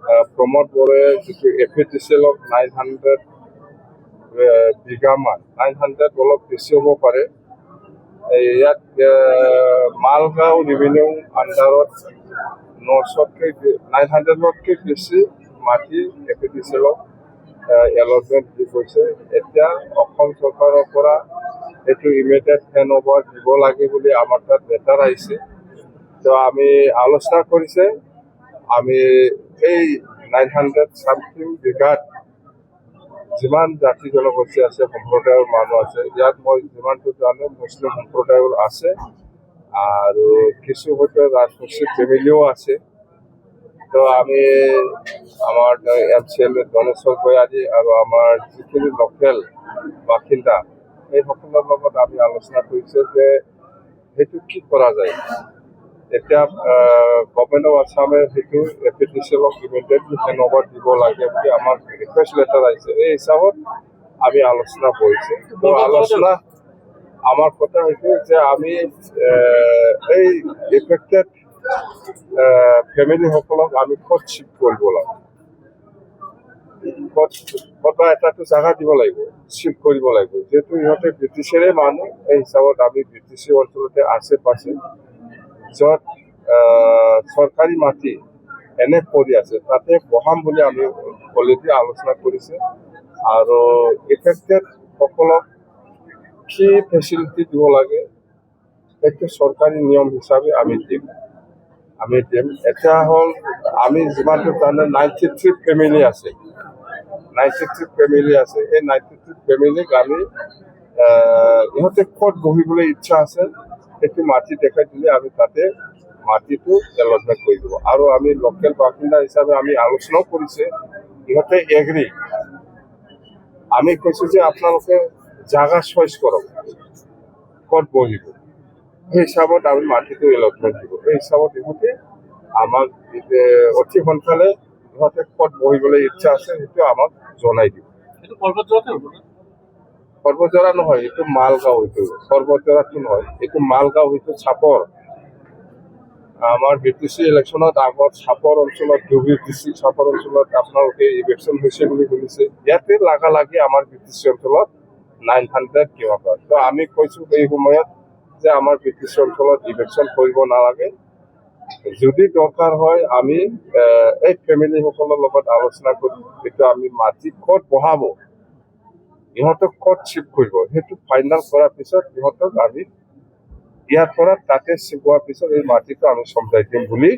প্ৰমোদ বড়োৱে যিটো এফিডিচিয়েলক 900 বিঘামান 900 অলপ বেছি হ'ব পাৰে। ইয়াত মালগাঁও ৰেভিনিউ আণ্ডাৰত 900তকৈ বেছি মাটি এফিডিচিয়েলক এলটমেণ্ট দি গৈছে। এতিয়া অসম চৰকাৰৰ পৰা এইটো ইমিডিয়েট হেণ্ড অভাৰ দিব লাগে বুলি আমাৰ তাত লেটাৰ আহিছে। তো আমি আলোচনা কৰিছে, আমি এই 900 চামথিং বিঘাত যিমান জাতি জনগোষ্ঠী আছে, সম্প্ৰদায়ৰ মানুহ আছে, ইয়াত মই যিমানটো জানো মুছলিম সম্প্ৰদায়ৰ আছে আৰু কিছু হয়তো ৰাজবংশী ফেমিলিও আছে। তো আমি আমাৰ MCLA ধনেশ্বৰ ভূঞাৰী আৰু আমাৰ যিখিনি লোকেল বাসিন্দা সেইসকলৰ লগত আমি আলোচনা কৰিছোঁ যে সেইটো কি কৰা যায়। এতিয়া গভৰ্ণমেণ্ট অফ আছামে সেইটো এফিডিচিয়েলক ইমিডিয়েটলি হেণ্ড অভাৰ দিব লাগে বুলি আমাক ৰিকুৱেষ্ট লেটাৰ আহিছে। এই হিচাপত আমি আলোচনা কৰিছোঁ। তো আলোচনা আমাৰ কথা হৈছে যে আমি এই এফেক্টেড ফেমিলিসকলক আমি ক'ত শ্বিফ্ট কৰিব লাগে, ক'ত এটাটো জাগা দিব লাগিব, শ্বিফ্ট কৰিব লাগিব। যিহেতু ইহঁতে ব্ৰিটিছৰে মানুহ, এই হিচাপত আমি ব্ৰিটিছ অঞ্চলতে আছে পাছে য'ত চৰকাৰী মাটি এনে পৰি আছে তাতে বহাম বুলি আমি অলৰেডি আলোচনা কৰিছে। আৰু এফেক্টেড সকলক কি ফেচিলিটি দিব লাগে সেইটো চৰকাৰী নিয়ম হিচাপে আমি দিম। এতিয়া হ'ল আমি যিমানটো জানো 93 ফেমিলি আছে। 93 ফেমিলি আছে। এই 93 ফেমিলিক আমি ইহঁতে ক'ত বহিবলৈ ইচ্ছা আছে সেইটো মাটি দেখাই দিলে আমি তাতে মাটিটো এলটমেণ্ট কৰি দিব। আৰু আমি লোকেল বাসিন্দা হিচাপে আমি আলোচনাও কৰিছে, ইহঁতে এগ্ৰি। আমি কৈছোঁ যে আপোনালোকে জাগা চইচ কৰক ক'ত বহিব, সেই হিচাপত আমি মাটিটো এলটমেণ্ট দিব। সেই হিচাপত ইহঁতে আমাক অতি সোনকালে ইহঁতে ক'ত বহিবলৈ ইচ্ছা আছে সেইটো আমাক জনাই দিব। সৰ্বজৰা নহয়, এইটো মালগাঁও। এইটো সৰ্বজৰাটো নহয়, এইটো মালগাঁও, এইটো চাপৰ। আমাৰ BTC ইলেকশ্যনত আগত চাপৰ অঞ্চলত ধুবুৰী ডিষ্ট্ৰিক্ট চাপৰ অঞ্চলত আপোনালোকে ইলেকশ্যন হৈছে বুলি শুনিছে। ইয়াতে লাগালাগি আমাৰ BTC অঞ্চলত 900 কিমান। তো আমি কৈছোঁ এই সময়ত যে আমাৰ BTC অঞ্চলত ইলেকশ্যন কৰিব নালাগে। যদি দৰকাৰ হয় আমি এই ফেমিলিসকলৰ লগত আলোচনা কৰি সেইটো আমি মাটি ক'ত বহাব, ইহঁতক ক'ত শ্বিফ্ট কৰিব সেইটো ফাইনেল কৰাৰ পিছত ইহঁতক আমি ইয়াৰ পৰা তাতে শ্বিফ্ট হোৱাৰ পিছত এই মাটিটো আমি চম্জাই দিম বুলি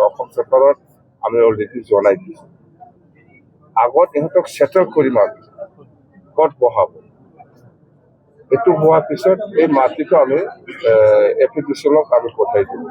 অসম চৰকাৰত আমি অলৰেডি জনাই দিছোঁ। আগত ইহঁতক ছেটেল কৰিম আমি ক'ত বহাব। এইটো হোৱাৰ পিছত এই মাটিটো আমি এফিডিচিয়েলক আমি পঠাই দিম।